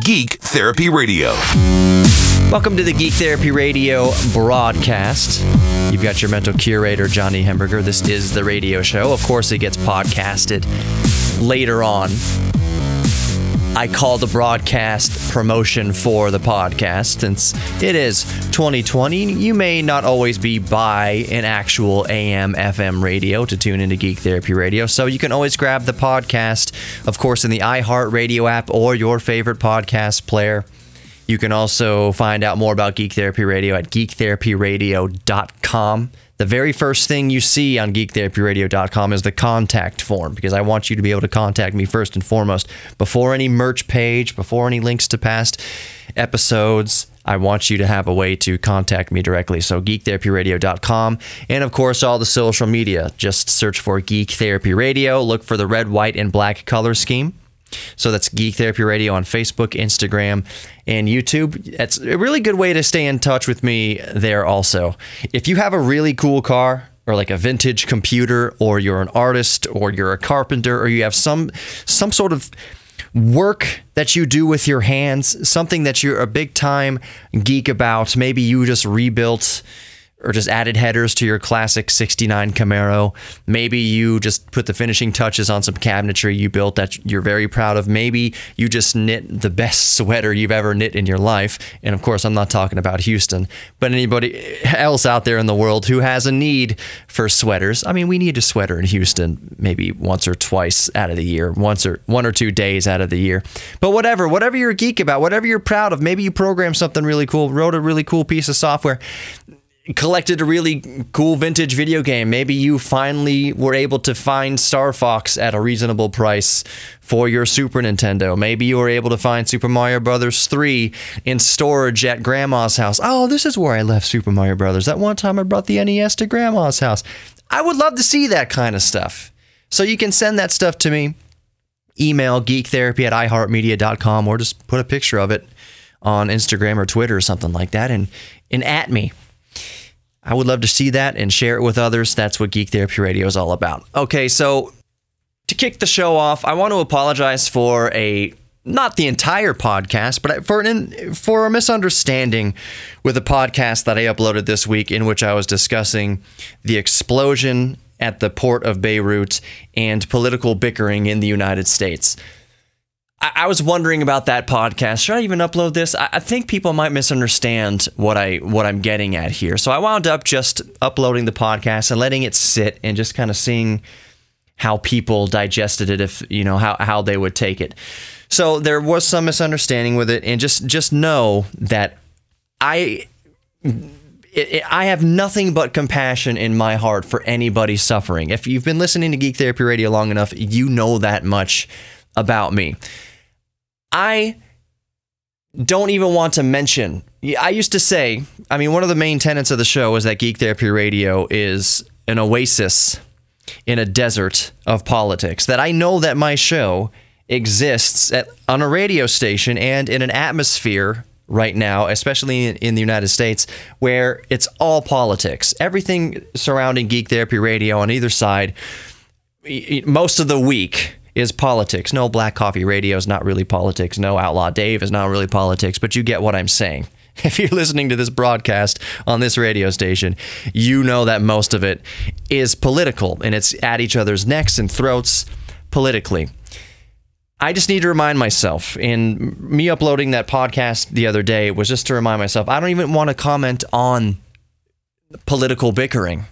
Geek Therapy Radio. Welcome to the Geek Therapy Radio broadcast. You've got your mental curator, Johnny Hemberger. This is the radio show. Of course, it gets podcasted later on. I call the broadcast promotion for the podcast. Since it is 2020, you may not always be by an actual AM, FM radio to tune into Geek Therapy Radio. So you can always grab the podcast, of course, in the iHeartRadio app or your favorite podcast player. You can also find out more about Geek Therapy Radio at geektherapyradio.com. The very first thing you see on geektherapyradio.com is the contact form, because I want you to be able to contact me first and foremost. Before any merch page, before any links to past episodes, I want you to have a way to contact me directly. So geektherapyradio.com, and of course all the social media. Just search for Geek Therapy Radio. Look for the red, white, and black color scheme. So that's Geek Therapy Radio on Facebook, Instagram, and YouTube. It's a really good way to stay in touch with me there also. If you have a really cool car, or like a vintage computer, or you're an artist, or you're a carpenter, or you have some sort of work that you do with your hands, something that you're a big time geek about, maybe you just rebuilt or just added headers to your classic 69 Camaro. Maybe you just put the finishing touches on some cabinetry you built that you're very proud of. Maybe you just knit the best sweater you've ever knit in your life. And of course, I'm not talking about Houston, but anybody else out there in the world who has a need for sweaters. I mean, we need a sweater in Houston maybe once or twice out of the year, one or 2 days out of the year. But whatever you're a geek about, whatever you're proud of, maybe you programmed something really cool, wrote a really cool piece of software, collected a really cool vintage video game. Maybe you finally were able to find Star Fox at a reasonable price for your Super Nintendo. Maybe you were able to find Super Mario Bros. 3 in storage at Grandma's house. Oh, this is where I left Super Mario Bros. That one time I brought the NES to Grandma's house. I would love to see that kind of stuff. So you can send that stuff to me. Email geektherapy@iheartmedia.com, or just put a picture of it on Instagram or Twitter or something like that and at me. I would love to see that and share it with others. That's what Geek Therapy Radio is all about. Okay, so to kick the show off, I want to apologize for not the entire podcast, but for a misunderstanding with a podcast that I uploaded this week, in which I was discussing the explosion at the port of Beirut and political bickering in the United States. I was wondering about that podcast. Should I even upload this? I think people might misunderstand what I'm getting at here. So I wound up just uploading the podcast and letting it sit and just kind of seeing how people digested it, if you know how they would take it. So there was some misunderstanding with it, and just know that I have nothing but compassion in my heart for anybody suffering. If you've been listening to Geek Therapy Radio long enough, you know that much about me. I don't even want to mention. I used to say, I mean, one of the main tenets of the show is that Geek Therapy Radio is an oasis in a desert of politics. That I know that my show exists on a radio station and in an atmosphere right now, especially in the United States, where it's all politics. Everything surrounding Geek Therapy Radio on either side, most of the week, is politics. No, Black Coffee Radio is not really politics. No, Outlaw Dave is not really politics, but you get what I'm saying. If you're listening to this broadcast on this radio station, you know that most of it is political, and it's at each other's necks and throats politically. I just need to remind myself, and me uploading that podcast the other day was just to remind myself, I don't even want to comment on political bickering.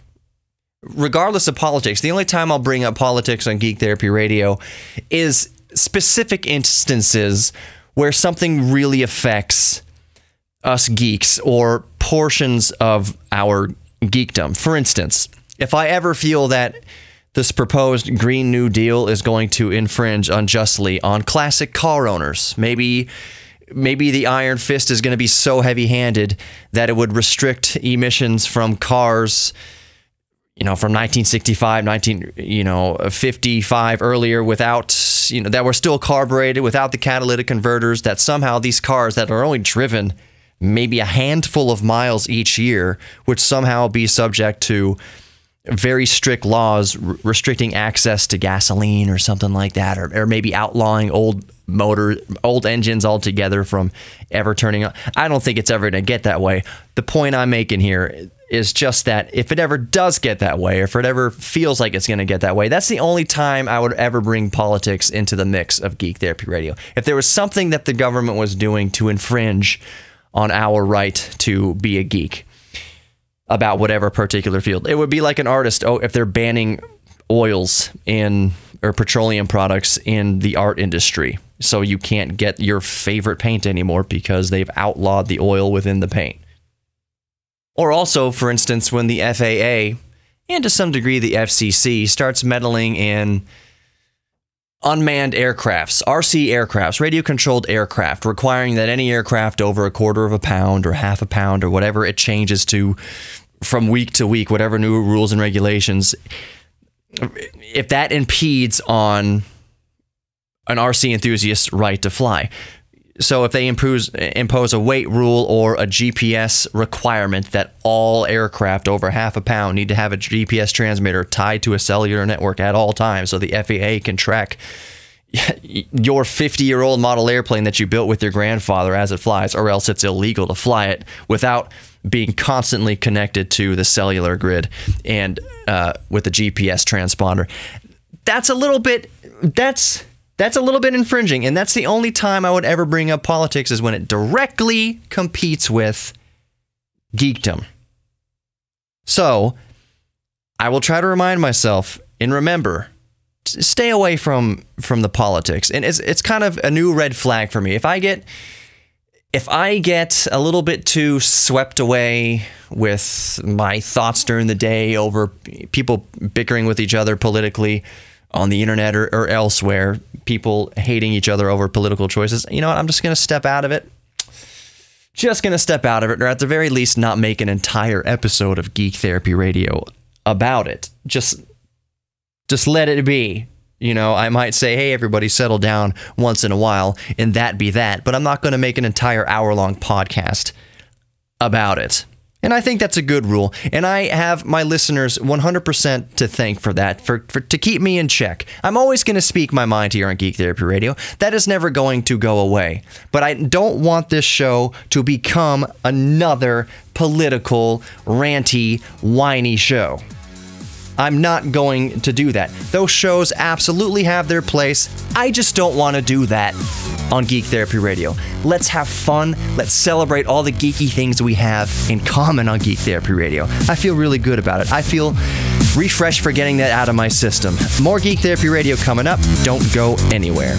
Regardless of politics, the only time I'll bring up politics on Geek Therapy Radio is specific instances where something really affects us geeks or portions of our geekdom. For instance, if I ever feel that this proposed Green New Deal is going to infringe unjustly on classic car owners, maybe the Iron Fist is going to be so heavy-handed that it would restrict emissions from cars, from 1965, 55 earlier, without, that were still carbureted, without the catalytic converters, that somehow these cars that are only driven maybe a handful of miles each year would somehow be subject to very strict laws restricting access to gasoline or something like that, or maybe outlawing old engines altogether from ever turning on. I don't think it's ever going to get that way. The point I'm making here is just that if it ever does get that way, or if it ever feels like it's going to get that way, that's the only time I would ever bring politics into the mix of Geek Therapy Radio. If there was something that the government was doing to infringe on our right to be a geek about whatever particular field, it would be like an artist. Oh, if they're banning oils or petroleum products in the art industry, so you can't get your favorite paint anymore because they've outlawed the oil within the paint. Or also, for instance, when the FAA, and to some degree the FCC, starts meddling in unmanned aircrafts, RC aircrafts, radio-controlled aircraft, requiring that any aircraft over 1/4 pound or 1/2 pound or whatever it changes to from week to week, whatever new rules and regulations, if that impedes on an RC enthusiast's right to fly. So if they impose a weight rule or a GPS requirement that all aircraft over 1/2 pound need to have a GPS transmitter tied to a cellular network at all times so the FAA can track your 50-year-old model airplane that you built with your grandfather as it flies, or else it's illegal to fly it without being constantly connected to the cellular grid and with the GPS transponder. That's a little bit infringing, and that's the only time I would ever bring up politics, is when it directly competes with geekdom. So I will try to remind myself and remember, stay away from the politics. And it's kind of a new red flag for me. If I get a little bit too swept away with my thoughts during the day over people bickering with each other politically on the internet or elsewhere, people hating each other over political choices, you know what, I'm just going to step out of it. Just going to step out of it, or at the very least not make an entire episode of Geek Therapy Radio about it. Just let it be. You know, I might say, hey, everybody settle down once in a while, and that be that. But I'm not going to make an entire hour-long podcast about it. And I think that's a good rule. And I have my listeners 100% to thank for that, to keep me in check. I'm always going to speak my mind here on Geek Therapy Radio. That is never going to go away. But I don't want this show to become another political, ranty, whiny show. I'm not going to do that. Those shows absolutely have their place. I just don't want to do that on Geek Therapy Radio. Let's have fun. Let's celebrate all the geeky things we have in common on Geek Therapy Radio. I feel really good about it. I feel refreshed for getting that out of my system. More Geek Therapy Radio coming up. Don't go anywhere.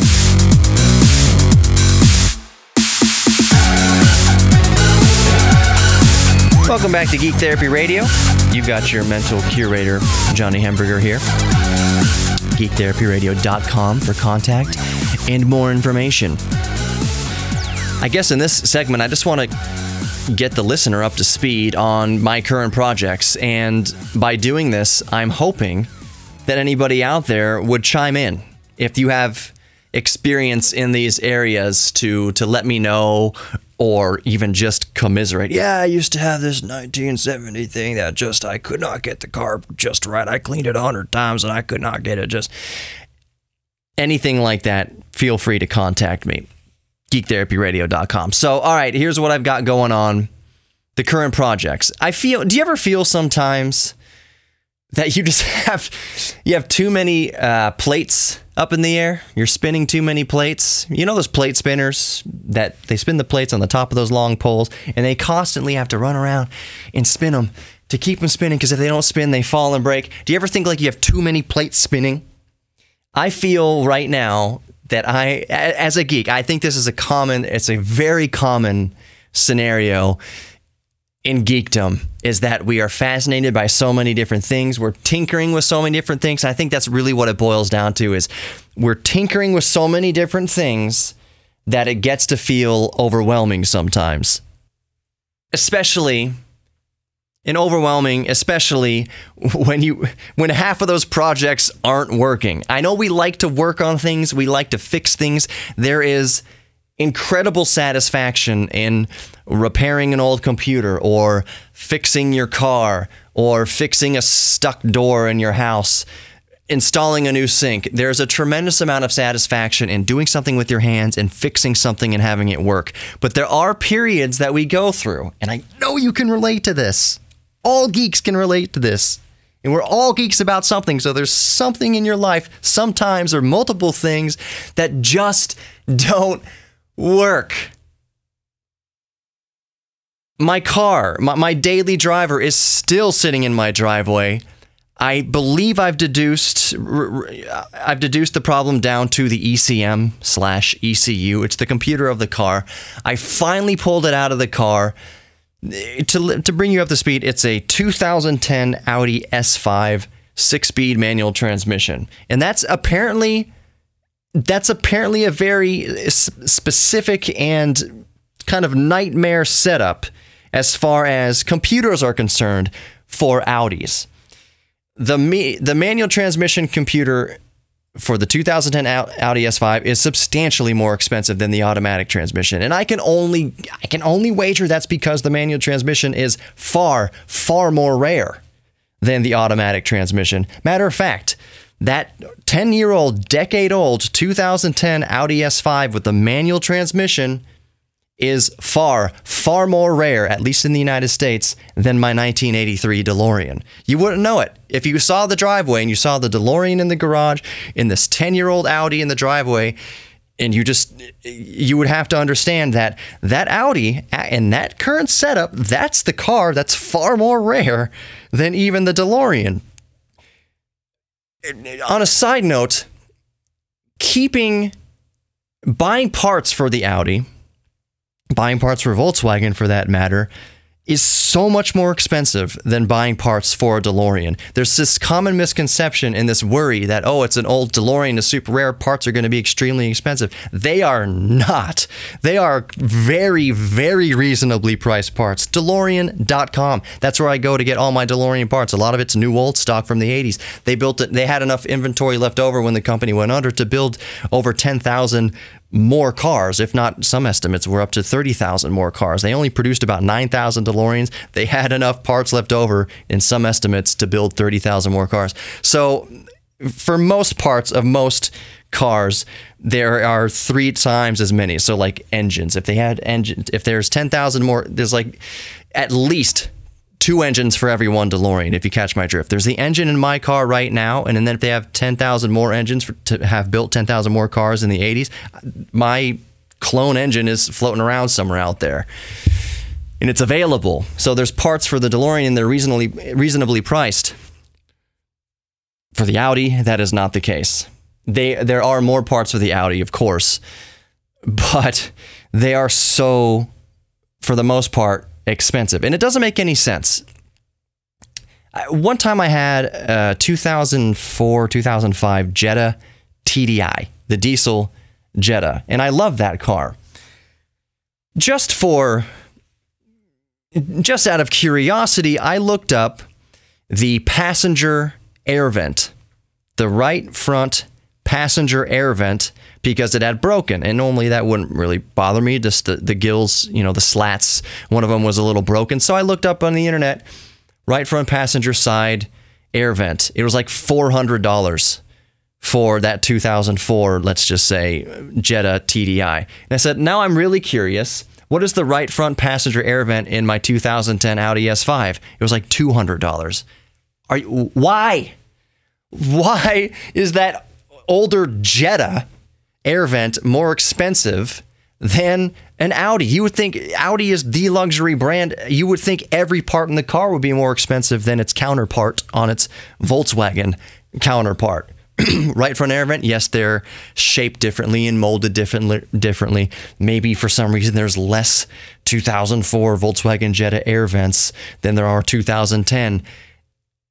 Welcome back to Geek Therapy Radio. You've got your mental curator, Johnny Hamburger, here. GeekTherapyRadio.com for contact and more information. I guess in this segment, I just want to get the listener up to speed on my current projects. And by doing this, I'm hoping that anybody out there would chime in. If you have experience in these areas, to let me know, or even just commiserate. Yeah, I used to have this 1970 thing that I could not get the car just right. I cleaned it 100 times and I could not get it just... Anything like that, feel free to contact me. GeekTherapyRadio.com. So, all right, here's what I've got going on. The current projects. Do you ever feel sometimes that you just have too many plates up in the air? You're spinning too many plates. You know those plate spinners that they spin the plates on the top of those long poles, and they constantly have to run around and spin them to keep them spinning, because if they don't spin, they fall and break. Do you ever think like you have too many plates spinning? I feel right now that as a geek, I think this is it's a very common scenario in geekdom, is that we are fascinated by so many different things. We're tinkering with so many different things. I think that's really what it boils down to, is we're tinkering with so many different things that it gets to feel overwhelming sometimes. Especially when half of those projects aren't working. I know we like to work on things. We like to fix things. There is incredible satisfaction in repairing an old computer or fixing your car or fixing a stuck door in your house, installing a new sink. There's a tremendous amount of satisfaction in doing something with your hands and fixing something and having it work. But there are periods that we go through, and I know you can relate to this. All geeks can relate to this. And we're all geeks about something, so there's something in your life, sometimes or multiple things, that just don't work. My car, my daily driver is still sitting in my driveway. I believe I've deduced the problem down to the ECM/ECU. It's the computer of the car. I finally pulled it out of the car. To bring you up to speed, it's a 2010 Audi S5 6-speed manual transmission, and that's apparently a very specific and kind of nightmare setup as far as computers are concerned for Audis. The manual transmission computer for the 2010 Audi S5 is substantially more expensive than the automatic transmission, and I can only wager that's because the manual transmission is far more rare than the automatic transmission. Matter of fact, that 10-year-old, decade-old 2010 Audi S5 with the manual transmission is far more rare, at least in the United States, than my 1983 DeLorean. You wouldn't know it. If you saw the driveway and you saw the DeLorean in the garage, in this 10-year-old Audi in the driveway, and you would have to understand that Audi in that current setup, that's the car that's far more rare than even the DeLorean. On a side note, buying parts for the Audi, buying parts for Volkswagen for that matter, is so much more expensive than buying parts for a DeLorean. There's this common misconception and this worry that, oh, it's an old DeLorean, the super rare parts are going to be extremely expensive. They are not. They are very, very reasonably priced parts. DeLorean.com. That's where I go to get all my DeLorean parts. A lot of it's new old stock from the 80s. They had enough inventory left over when the company went under to build over 10,000 more cars. If not, some estimates were up to 30,000 more cars. They only produced about 9,000 DeLoreans. They had enough parts left over in some estimates to build 30,000 more cars. So for most parts of most cars, there are 3 times as many. So like engines, if there's 10,000 more, there's like at least 2 engines for every 1 DeLorean, if you catch my drift. There's the engine in my car right now, and then if they have 10,000 more engines to have built 10,000 more cars in the 80s, my clone engine is floating around somewhere out there. And it's available. So there's parts for the DeLorean, and they're reasonably priced. For the Audi, that is not the case. There are more parts for the Audi, of course, but they are so, for the most part, expensive, and it doesn't make any sense. One time I had a 2004, 2005 Jetta TDI, the diesel Jetta, and I love that car. Just out of curiosity, I looked up the passenger air vent, the right front passenger air vent, because it had broken, and normally that wouldn't really bother me, just the gills, the slats, one of them was a little broken. So I looked up on the internet, right front passenger side air vent. It was like $400 for that 2004, let's just say, Jetta TDI. And I said, now I'm really curious, what is the right front passenger air vent in my 2010 Audi S5? It was like $200. Why? Why is that older Jetta air vent more expensive than an Audi? You would think Audi is the luxury brand. You would think every part in the car would be more expensive than its counterpart on its Volkswagen counterpart. Right front air vent, yes, they're shaped differently and molded differently. Maybe for some reason there's less 2004 Volkswagen Jetta air vents than there are 2010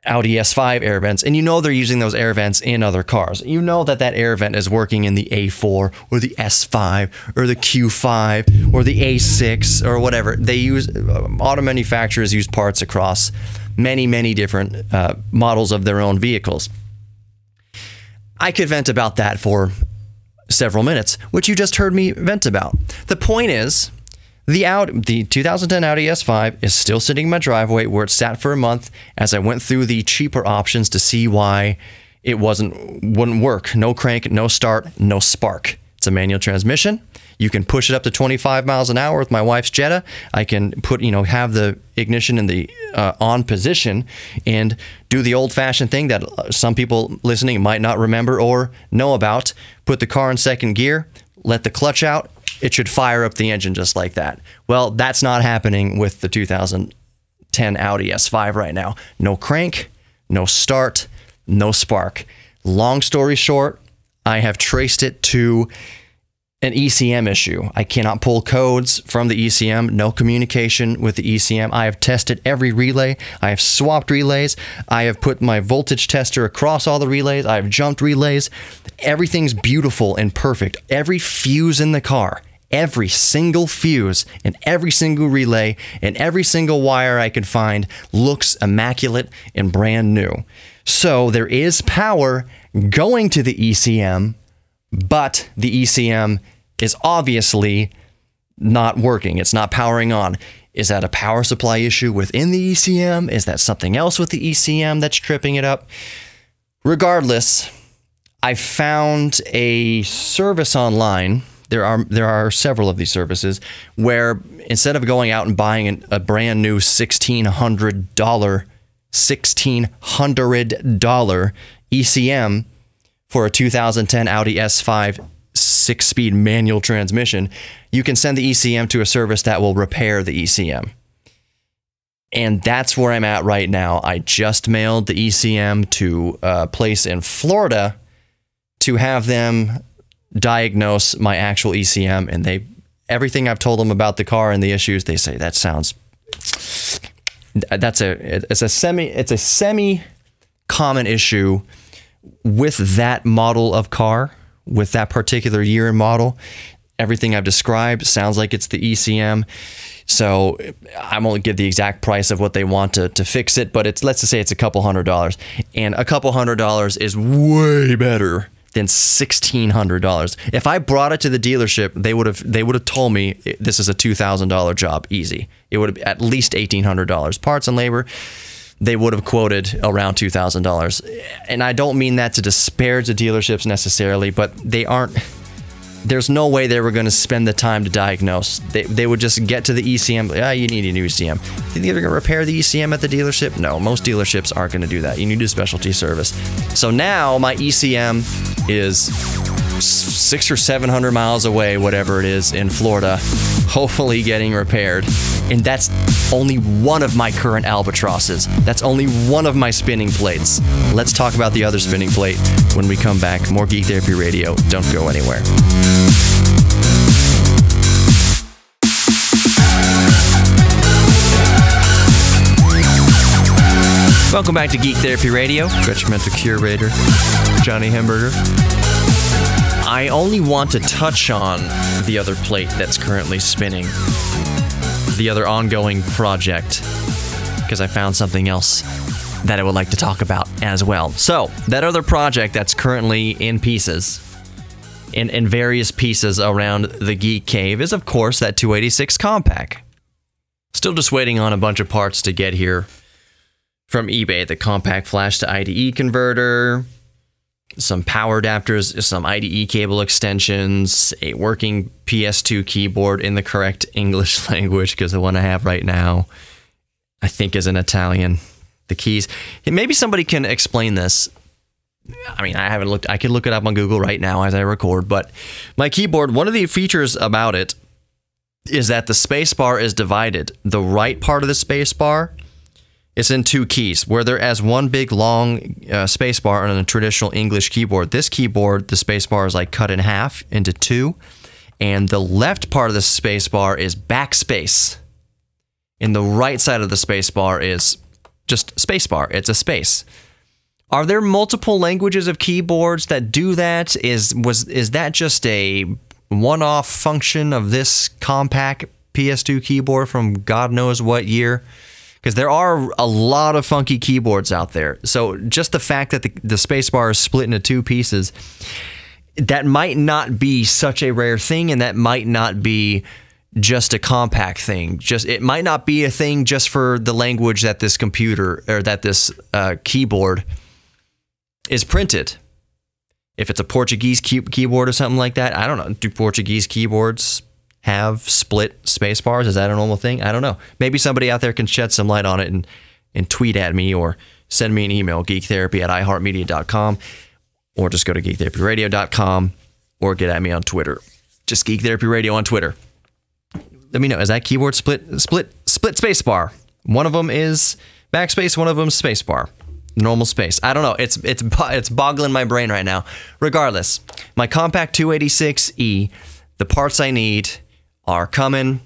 Audi S5 air vents, and they're using those air vents in other cars. That air vent is working in the A4 or the S5 or the Q5 or the A6 or whatever. They use, auto manufacturers use parts across many different models of their own vehicles. I could vent about that for several minutes, which you just heard me vent about. The point is, the 2010 Audi S5 is still sitting in my driveway where it sat for a month as I went through the cheaper options to see why it wouldn't work. No crank, no start, no spark. It's a manual transmission. You can push it up to 25 miles an hour with my wife's Jetta. I can have the ignition in the on position and do the old-fashioned thing that some people listening might not remember or know about. Put the car in second gear, let the clutch out. It should fire up the engine just like that. Well, that's not happening with the 2010 Audi S5 right now. No crank, no start, no spark. Long story short, I have traced it to an ECM issue. I cannot pull codes from the ECM, no communication with the ECM. I have tested every relay. I have swapped relays. I have put my voltage tester across all the relays. I have jumped relays. Everything's beautiful and perfect. Every fuse in the car, every single fuse and every single relay and every single wire I can find looks immaculate and brand new. So there is power going to the ECM, but the ECM is obviously not working. It's not powering on. Is that a power supply issue within the ECM? Is that something else with the ECM that's tripping it up? Regardless, I found a service online. There are several of these services where instead of going out and buying a brand new $1,600 ECM for a 2010 Audi S5 6-speed manual transmission, you can send the ECM to a service that will repair the ECM. And that's where I'm at right now. I just mailed the ECM to a place in Florida to have them diagnose my actual ECM, and everything I've told them about the car and the issues, they say it's a semi common issue with that model of car, with that particular year and model. Everything I've described sounds like it's the ECM. So I won't give the exact price of what they want to fix it, but let's just say it's a couple $100, and a couple $100 is way better than $1,600. If I brought it to the dealership, they would have told me this is a $2,000 job, easy. It would have at least $1,800. Parts and labor, they would have quoted around $2,000. And I don't mean that to disparage the dealerships necessarily, but there's no way they were going to spend the time to diagnose. They would just get to the ECM, you need a new ECM. Think they're going to repair the ECM at the dealership? No, most dealerships aren't going to do that. You need a specialty service. So now my ECM is 600 or 700 miles away, whatever it is, in Florida, hopefully getting repaired. And that's only one of my current albatrosses. That's only one of my spinning plates. Let's talk about the other spinning plate when we come back. More Geek Therapy Radio. Don't go anywhere. Welcome back to Geek Therapy Radio. Detrimental Curator, Johnny Hamburger. I only want to touch on the other plate that's currently spinning, the other ongoing project, because I found something else that I would like to talk about as well. So, that other project that's currently in pieces, in various pieces around the Geek Cave, is of course that 286 Compact. Still just waiting on a bunch of parts to get here from eBay. The compact flash to IDE converter, some power adapters, some IDE cable extensions, a working PS2 keyboard in the correct English language, because the one I have right now, I think, is in Italian. The keys. Maybe somebody can explain this. I mean, I haven't looked. I can look it up on Google right now as I record, but my keyboard, one of the features about it is that the spacebar is divided. The right part of the spacebar is in two keys, where there is one big long spacebar on a traditional English keyboard. This keyboard, the spacebar is like cut in half into two, and the left part of the spacebar is backspace, and the right side of the spacebar is just spacebar. It's a space. Are there multiple languages of keyboards that do that? Is that just a one-off function of this compact PS2 keyboard from God knows what year? Because there are a lot of funky keyboards out there. So just the fact that the spacebar is split into two pieces, that might not be such a rare thing, and that might not be just a compact thing. It might not be a thing just for the language that this computer or that this keyboard is printed. If it's a Portuguese keyboard or something like that, I don't know. Do Portuguese keyboards have split space bars? Is that a normal thing? I don't know. Maybe somebody out there can shed some light on it and tweet at me or send me an email, geektherapy@iheartmedia.com, or just go to geektherapyradio.com or get at me on Twitter. Just Geek Therapy Radio on Twitter. Let me know. Is that keyboard split space bar? One of them is backspace, one of them is space bar. Normal space. I don't know. It's boggling my brain right now. Regardless, my Compact 286E, the parts I need are coming.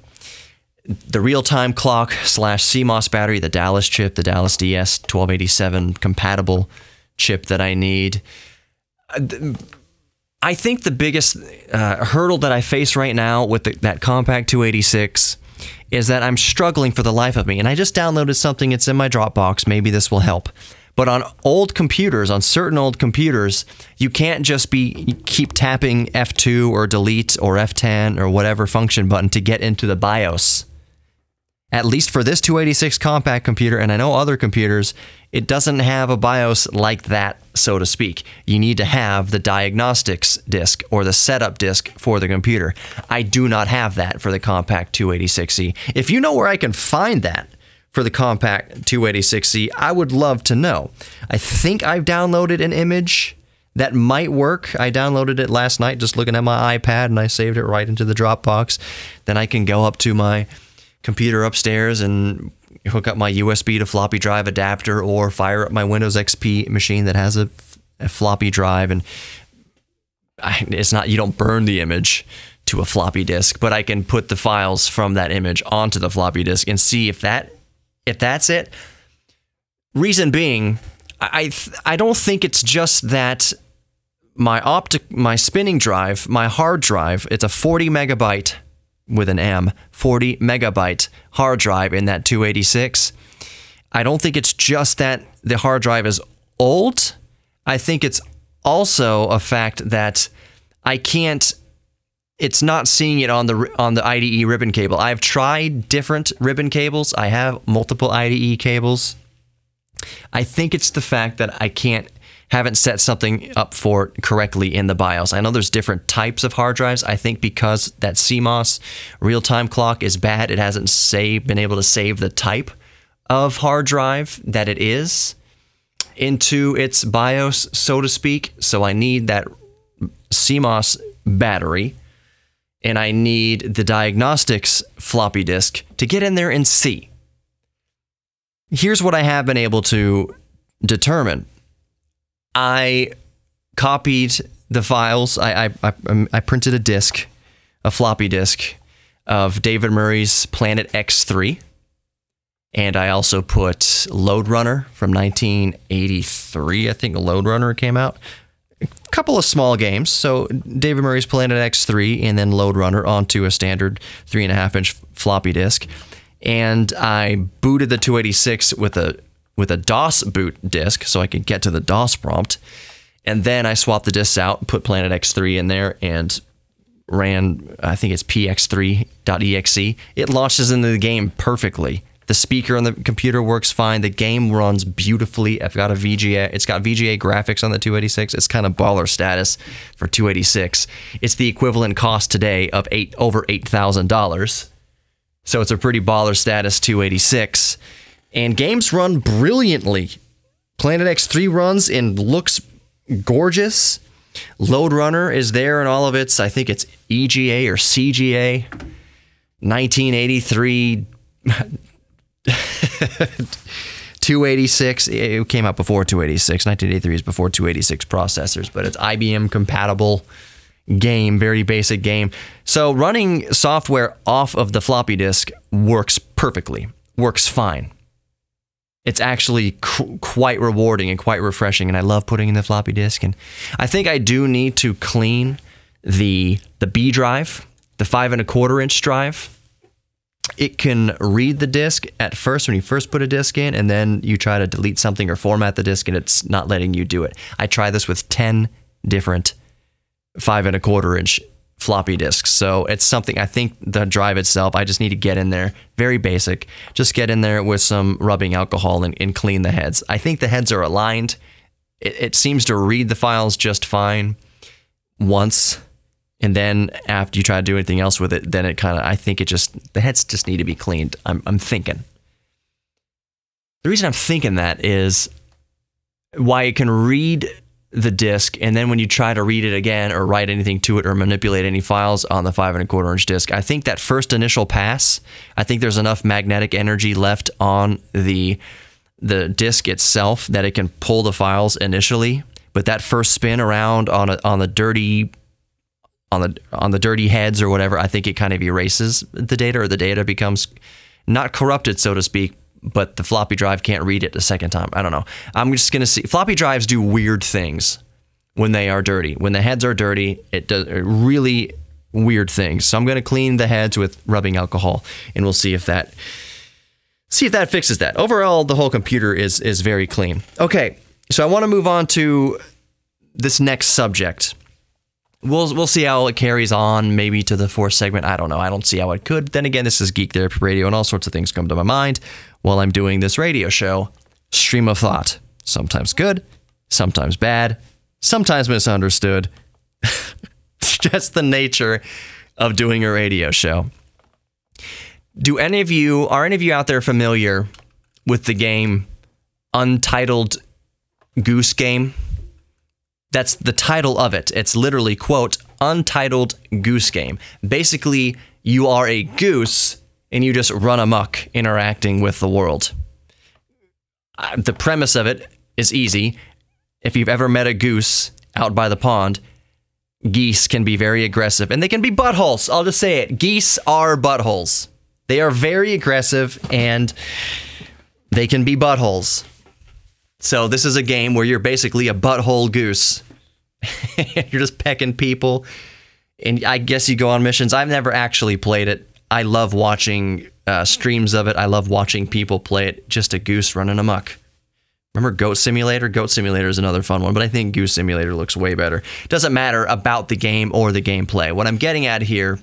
The real-time clock / CMOS battery, the Dallas chip, the Dallas DS 1287 compatible chip that I need. I think the biggest hurdle that I face right now with that Compact 286 is that I'm struggling for the life of me. And I just downloaded something. It's in my Dropbox. Maybe this will help. But on old computers, on certain old computers, you can't just keep tapping F2 or delete or F10 or whatever function button to get into the BIOS. At least for this 286 compact computer, and I know other computers, it doesn't have a BIOS like that, so to speak. You need to have the diagnostics disk or the setup disk for the computer. I do not have that for the Compact 286E. If you know where I can find that for the Compact 286E, I would love to know. I think I've downloaded an image that might work. I downloaded it last night just looking at my iPad, and I saved it right into the Dropbox. Then I can go up to my computer upstairs and hook up my USB to floppy drive adapter, or fire up my Windows XP machine that has a floppy drive. And it's not, you don't burn the image to a floppy disk, but I can put the files from that image onto the floppy disk and see if that's it. Reason being, I don't think it's just that my spinning drive, my hard drive, it's a 40 megabyte with an M, 40 megabyte hard drive in that 286. I don't think it's just that the hard drive is old. I think it's also a fact that it's not seeing it on the IDE ribbon cable. I've tried different ribbon cables. I have multiple IDE cables. I think it's the fact that I haven't set something up for it correctly in the BIOS. I know there's different types of hard drives. I think because that CMOS real-time clock is bad, it hasn't been able to save the type of hard drive that it is into its BIOS, so to speak. So I need that CMOS battery, and I need the diagnostics floppy disk to get in there and see. Here's what I have been able to determine. I copied the files. I printed a floppy disk of David Murray's Planet X3. And I also put Lode Runner from 1983. I think Lode Runner came out. A couple of small games. So David Murray's Planet X3 and then Lode Runner onto a standard 3.5-inch floppy disk. And I booted the 286 with a DOS boot disk so I could get to the DOS prompt. And then I swapped the disks out, put Planet X3 in there, and ran, I think it's px3.exe. It launches into the game perfectly. The speaker on the computer works fine. The game runs beautifully. I've got a VGA. It's got VGA graphics on the 286. It's kind of baller status for 286. It's the equivalent cost today of over $8,000. So it's a pretty baller status 286. And games run brilliantly. Planet X3 runs and looks gorgeous. Lode Runner is there in all of its, I think it's EGA or CGA. 1983 286. It came out before 286. 1983 is before 286 processors, but it's IBM compatible game, very basic game. So running software off of the floppy disk works perfectly, works fine. It's actually quite rewarding and quite refreshing, and I love putting in the floppy disk. And I think I do need to clean the B drive, the 5.25-inch drive. It can read the disk at first when you first put a disk in, and then you try to delete something or format the disk, and it's not letting you do it. I tried this with 10 different 5.25-inch floppy disks. So it's something, I think the drive itself, I just need to get in there, very basic, just get in there with some rubbing alcohol and clean the heads. I think the heads are aligned. It seems to read the files just fine once, and then after you try to do anything else with it, then it kind of, I think the heads just need to be cleaned. I'm thinking. The reason I'm thinking that is why it can read the disk, and then when you try to read it again or write anything to it or manipulate any files on the 5.25-inch disk, I think that first initial pass, I think there's enough magnetic energy left on the disk itself that it can pull the files initially, but that first spin around on the dirty heads or whatever, I think it kind of erases the data, or the data becomes not corrupted, so to speak, but the floppy drive can't read it a second time. I don't know. I'm just going to see. Floppy drives do weird things when they are dirty. When the heads are dirty, it does really weird things. So I'm going to clean the heads with rubbing alcohol, and we'll see if that fixes that. Overall, the whole computer is very clean. Okay, so I want to move on to this next subject. We'll see how it carries on, maybe to the fourth segment. I don't know. I don't see how it could. Then again, this is Geek Therapy Radio, and all sorts of things come to my mind while I'm doing this radio show. Stream of thought. Sometimes good, sometimes bad, sometimes misunderstood. It's just the nature of doing a radio show. Are any of you out there familiar with the game Untitled Goose Game? That's the title of it. It's literally, quote, Untitled Goose Game. Basically, you are a goose and you just run amok interacting with the world. The premise of it is easy. If you've ever met a goose out by the pond, geese can be very aggressive, and they can be buttholes. I'll just say it. Geese are buttholes. They are very aggressive, and they can be buttholes. So this is a game where you're basically a butthole goose. You're just pecking people, and I guess you go on missions. I've never actually played it. I love watching streams of it. I love watching people play it. Just a goose running amok. Remember Goat Simulator? Goat Simulator is another fun one, but I think Goose Simulator looks way better. It doesn't matter about the game or the gameplay. What I'm getting at here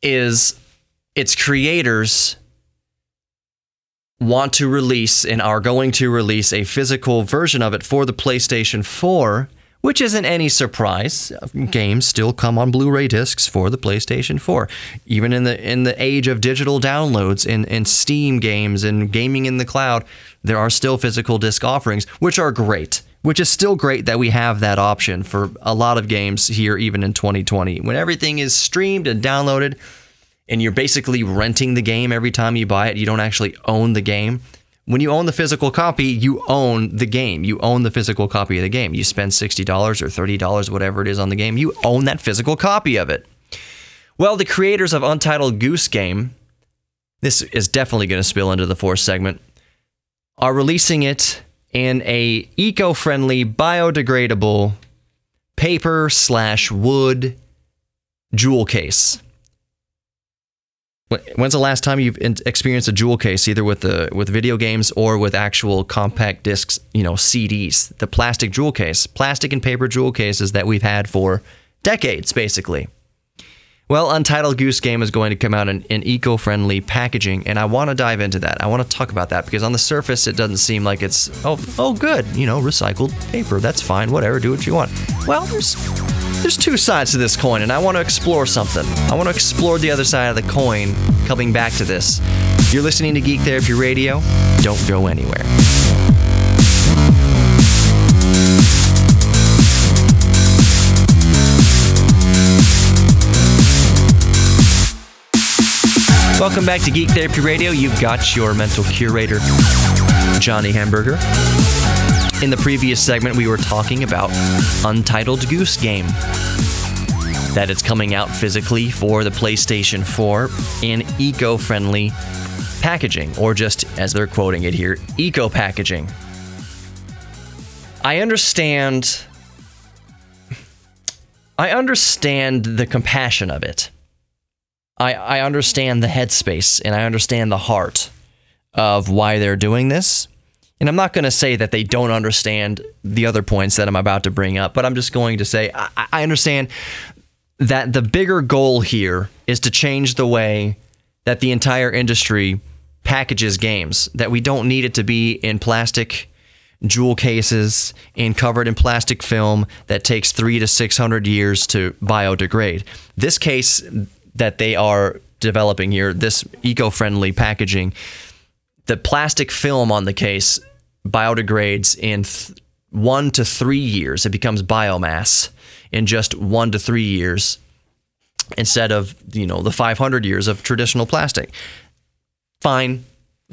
is its creators want to release and are going to release a physical version of it for the PlayStation 4, which isn't any surprise. Games still come on Blu-ray discs for the PlayStation 4. Even in the age of digital downloads and Steam games and gaming in the cloud, there are still physical disc offerings, which are great. Which is still great that we have that option for a lot of games here, even in 2020. When everything is streamed and downloaded, and you're basically renting the game every time you buy it. You don't actually own the game. When you own the physical copy, you own the game. You own the physical copy of the game. You spend $60 or $30, whatever it is on the game, you own that physical copy of it. Well, the creators of Untitled Goose Game, this is definitely going to spill into the fourth segment, are releasing it in a eco-friendly, biodegradable paper/wood jewel case. When's the last time you've experienced a jewel case, either with video games or with actual compact discs, CDs? The plastic jewel case, plastic and paper jewel cases that we've had for decades, basically. Well, Untitled Goose Game is going to come out in eco-friendly packaging, and I want to dive into that. I want to talk about that because on the surface, it doesn't seem like it's oh good, recycled paper. That's fine, whatever, do what you want. Well, there's two sides to this coin, and I want to explore something. I want to explore the other side of the coin, coming back to this. You're listening to Geek Therapy Radio. Don't go anywhere. Welcome back to Geek Therapy Radio. You've got your mental curator, Johnny Hamburger. In the previous segment, we were talking about Untitled Goose Game. That it's coming out physically for the PlayStation 4 in eco-friendly packaging, or just, as they're quoting it here, eco-packaging. I understand the compassion of it. I understand the headspace, and I understand the heart of why they're doing this. And I'm not going to say that they don't understand the other points that I'm about to bring up, but I'm just going to say I understand that the bigger goal here is to change the way that the entire industry packages games, that we don't need it to be in plastic jewel cases and covered in plastic film that takes 300 to 600 years to biodegrade. This case that they are developing here, this eco-friendly packaging, the plastic film on the case biodegrades in 1 to 3 years. It becomes biomass in just 1 to 3 years instead of, the 500 years of traditional plastic. Fine,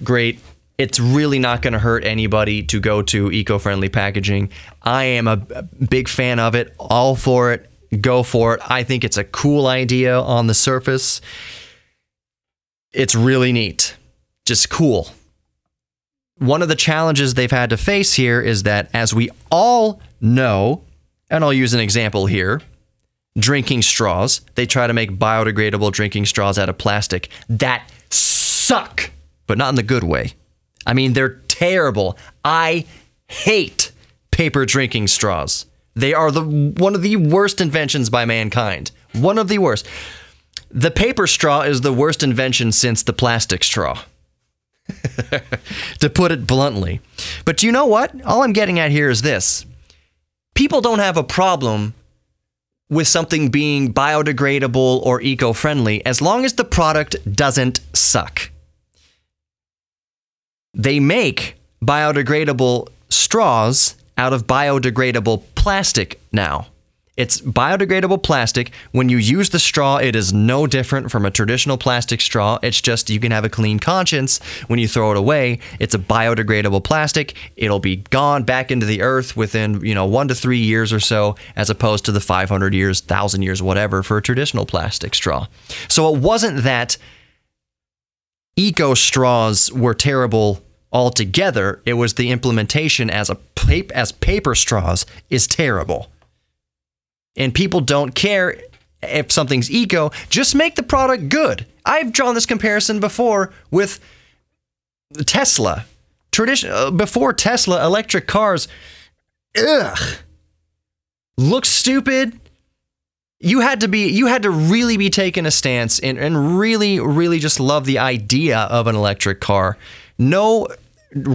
great. It's really not going to hurt anybody to go to eco-friendly packaging. I am a big fan of it. All for it. Go for it. I think it's a cool idea on the surface. It's really neat. Just cool. One of the challenges they've had to face here is that, as we all know, and I'll use an example here, drinking straws. They try to make biodegradable drinking straws out of plastic that suck, but not in the good way. I mean, they're terrible. I hate paper drinking straws. They are one of the worst inventions by mankind. One of the worst. The paper straw is the worst invention since the plastic straw. To put it bluntly. But you know what? All I'm getting at here is this. People don't have a problem with something being biodegradable or eco-friendly as long as the product doesn't suck. They make biodegradable straws out of biodegradable plastic now. It's biodegradable plastic. When you use the straw, it is no different from a traditional plastic straw. It's just you can have a clean conscience when you throw it away. It's a biodegradable plastic. It'll be gone back into the earth within, 1 to 3 years or so, as opposed to the 500 years, 1,000 years, whatever, for a traditional plastic straw. So it wasn't that eco straws were terrible altogether. It was the implementation as paper straws is terrible. And people don't care if something's eco. Just make the product good. I've drawn this comparison before with Tesla. Before Tesla, electric cars, look stupid. You had to really be taking a stance and really, really just love the idea of an electric car. No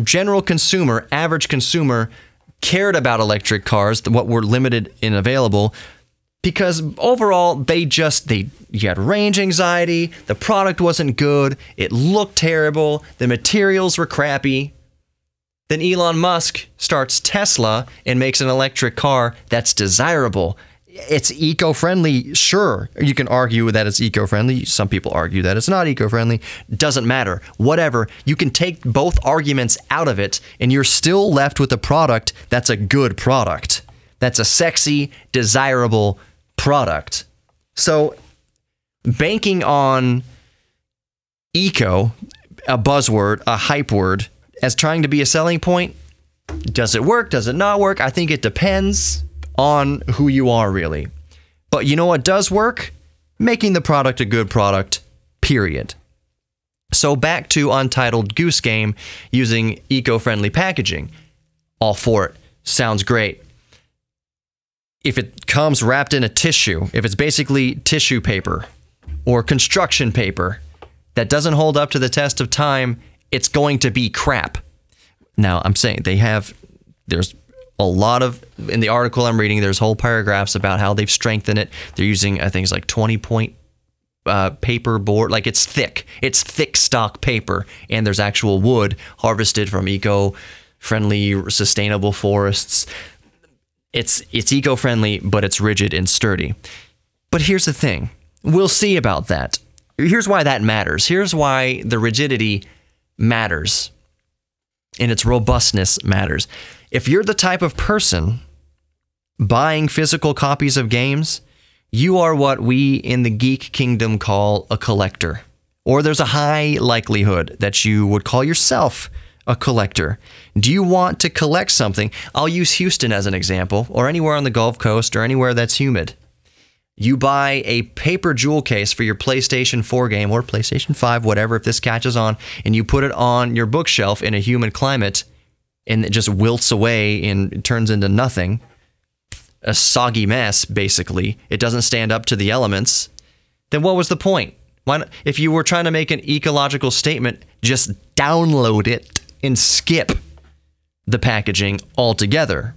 general consumer, average consumer, cared about electric cars, what were limited and available, because overall you had range anxiety, the product wasn't good, it looked terrible, the materials were crappy. Then Elon Musk starts Tesla and makes an electric car that's desirable. It's eco-friendly, sure. You can argue that it's eco-friendly. Some people argue that it's not eco-friendly. Doesn't matter. Whatever. You can take both arguments out of it, and you're still left with a product that's a good product. That's a sexy, desirable product. So, banking on eco, a buzzword, a hype word, as trying to be a selling point, does it work? Does it not work? I think it depends on who you are, really. But you know what does work? Making the product a good product, period. So back to Untitled Goose Game using eco-friendly packaging. All for it. Sounds great. If it comes wrapped in a tissue, if it's basically tissue paper or construction paper that doesn't hold up to the test of time, it's going to be crap. Now, I'm saying there's a lot of, in the article I'm reading, there's whole paragraphs about how they've strengthened it. They're using, I think it's like 20-point paper board. Like it's thick stock paper, and there's actual wood harvested from eco-friendly, sustainable forests. It's eco-friendly, but it's rigid and sturdy. But here's the thing. We'll see about that. Here's why that matters. Here's why the rigidity matters and its robustness matters. If you're the type of person buying physical copies of games, you are what we in the geek kingdom call a collector. Or there's a high likelihood that you would call yourself a collector. Do you want to collect something? I'll use Houston as an example, or anywhere on the Gulf Coast, or anywhere that's humid. You buy a paper jewel case for your PlayStation 4 game, or PlayStation 5, whatever, if this catches on, and you put it on your bookshelf in a humid climate. and it just wilts away and turns into nothing, a soggy mess, basically, it doesn't stand up to the elements, then what was the point? Why not, if you were trying to make an ecological statement, just download it and skip the packaging altogether.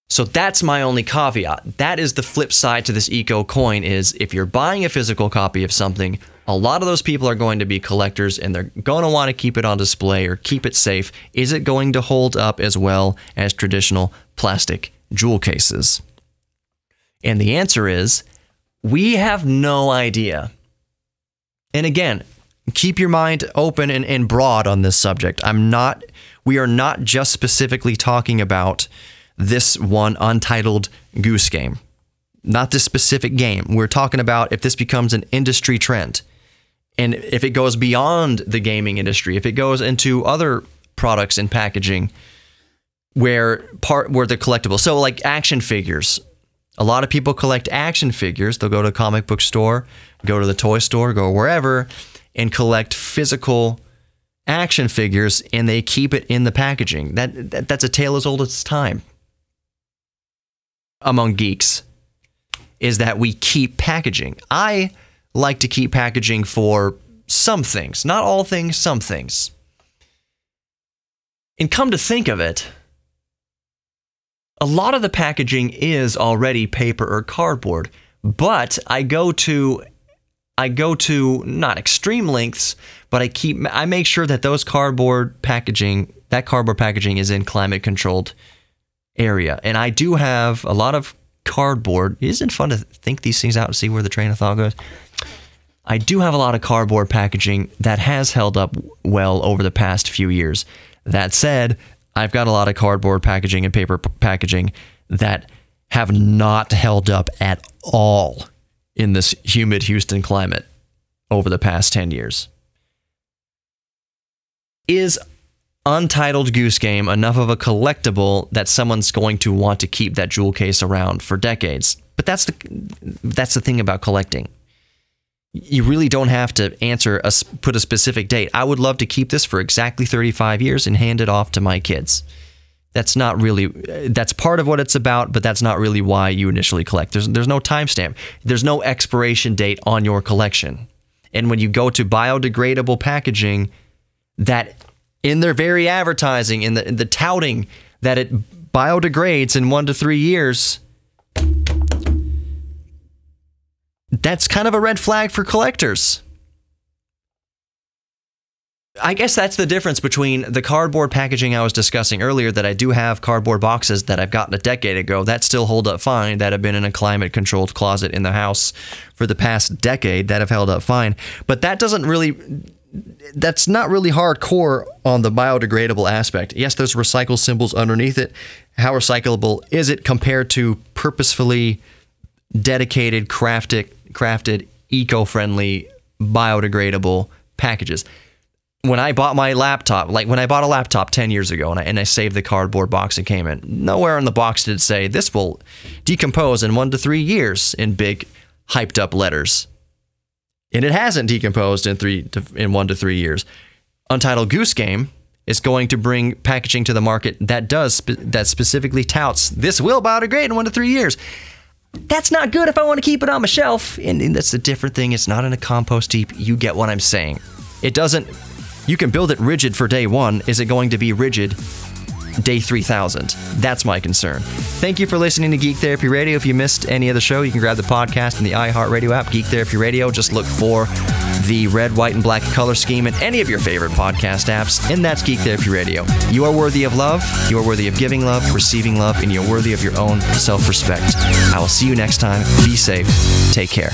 So that's my only caveat. That is the flip side to this eco coin, is if you're buying a physical copy of something, a lot of those people are going to be collectors and they're going to want to keep it on display or keep it safe. Is it going to hold up as well as traditional plastic jewel cases? And the answer is, we have no idea. And again, keep your mind open and broad on this subject. We are not just specifically talking about this one Untitled Goose Game. Not this specific game. We're talking about if this becomes an industry trend. And if it goes beyond the gaming industry, if it goes into other products and packaging where they're collectible. So like action figures. A lot of people collect action figures. They'll go to a comic book store, go to the toy store, go wherever, and collect physical action figures, and they keep it in the packaging. That's a tale as old as time among geeks, is that we keep packaging. I like to keep packaging for some things. Not all things, some things. And come to think of it, a lot of the packaging is already paper or cardboard, but I go to not extreme lengths, but I make sure that that cardboard packaging is in climate controlled area. And I do have a lot of cardboard. Isn't it fun to think these things out and see where the train of thought goes? I do have a lot of cardboard packaging that has held up well over the past few years. That said, I've got a lot of cardboard packaging and paper packaging that have not held up at all in this humid Houston climate over the past 10 years. Is Untitled Goose Game enough of a collectible that someone's going to want to keep that jewel case around for decades? But that's the thing about collecting. You really don't have to put a specific date. I would love to keep this for exactly 35 years and hand it off to my kids. That's part of what it's about, but that's not really why you initially collect. There's no timestamp. There's no expiration date on your collection. And when you go to biodegradable packaging, that in their very advertising, in the touting that it biodegrades in 1 to 3 years, that's kind of a red flag for collectors. I guess that's the difference between the cardboard packaging I was discussing earlier, that I do have cardboard boxes that I've gotten a decade ago that still hold up fine, that have been in a climate-controlled closet in the house for the past decade, that have held up fine. But that's not really hardcore on the biodegradable aspect. Yes, there's recycle symbols underneath it. How recyclable is it compared to purposefully dedicated, crafted, eco-friendly, biodegradable packages? When I bought my laptop, like when I bought a laptop 10 years ago and I saved the cardboard box it came in, nowhere in the box did it say, this will decompose in 1 to 3 years in big, hyped up letters. And it hasn't decomposed in 1 to 3 years. Untitled Goose Game is going to bring packaging to the market that specifically touts, this will biodegrade in 1 to 3 years. That's not good if I want to keep it on my shelf. And that's a different thing. It's not in a compost heap. You get what I'm saying. It doesn't... You can build it rigid for day 1. Is it going to be rigid day 3000? That's my concern. Thank you for listening to Geek Therapy Radio. If you missed any of the show, you can grab the podcast in the iHeartRadio app, Geek Therapy Radio. Just look for the red, white, and black color scheme in any of your favorite podcast apps, and that's Geek Therapy Radio. You are worthy of love, you are worthy of giving love, receiving love, and you're worthy of your own self-respect. I will see you next time. Be safe. Take care.